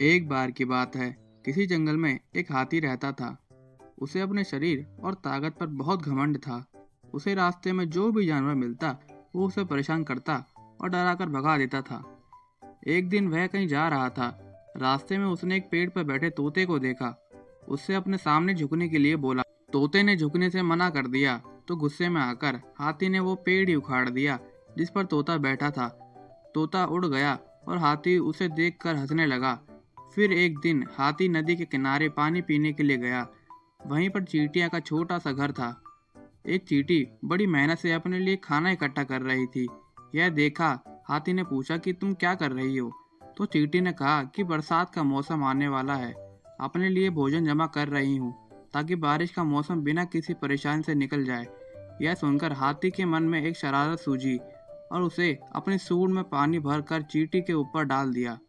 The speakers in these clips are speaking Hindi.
एक बार की बात है। किसी जंगल में एक हाथी रहता था। उसे अपने शरीर और ताकत पर बहुत घमंड था। उसे रास्ते में जो भी जानवर मिलता वो उसे परेशान करता और डराकर भगा देता था। एक दिन वह कहीं जा रहा था। रास्ते में उसने एक पेड़ पर बैठे तोते को देखा। उससे अपने सामने झुकने के लिए बोला। तोते ने झुकने से मना कर दिया तो गुस्से में आकर हाथी ने वो पेड़ ही उखाड़ दिया जिस पर तोता बैठा था। तोता उड़ गया और हाथी उसे देखकर हंसने लगा। फिर एक दिन हाथी नदी के किनारे पानी पीने के लिए गया। वहीं पर चींटियां का छोटा सा घर था। एक चींटी बड़ी मेहनत से अपने लिए खाना इकट्ठा कर रही थी। यह देखा हाथी ने पूछा कि तुम क्या कर रही हो। तो चींटी ने कहा कि बरसात का मौसम आने वाला है, अपने लिए भोजन जमा कर रही हूँ ताकि बारिश का मौसम बिना किसी परेशानी से निकल जाए। यह सुनकर हाथी के मन में एक शरारत सूझी और उसे अपनी सूंड में पानी भरकर चींटी के ऊपर डाल दिया।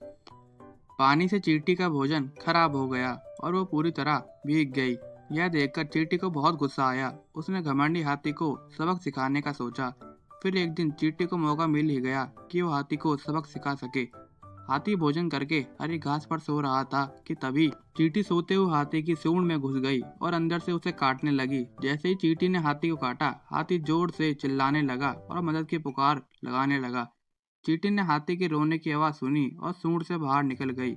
पानी से चींटी का भोजन खराब हो गया और वो पूरी तरह भीग गई। यह देखकर चींटी को बहुत गुस्सा आया। उसने घमंडी हाथी को सबक सिखाने का सोचा। फिर एक दिन चींटी को मौका मिल ही गया कि वो हाथी को सबक सिखा सके। हाथी भोजन करके हरी घास पर सो रहा था कि तभी चींटी सोते हुए हाथी की सूंड में घुस गई और अंदर से उसे काटने लगी। जैसे ही चींटी ने हाथी को काटा, हाथी जोर से चिल्लाने लगा और मदद की पुकार लगाने लगा। चींटी ने हाथी के रोने की आवाज़ सुनी और सूंड से बाहर निकल गई।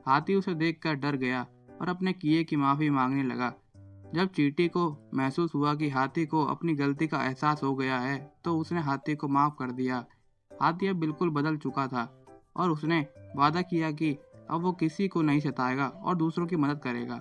हाथी उसे देखकर डर गया और अपने किए की माफ़ी मांगने लगा। जब चींटी को महसूस हुआ कि हाथी को अपनी गलती का एहसास हो गया है, तो उसने हाथी को माफ़ कर दिया। हाथी अब बिल्कुल बदल चुका था और उसने वादा किया कि अब वो किसी को नहीं सताएगा और दूसरों की मदद करेगा।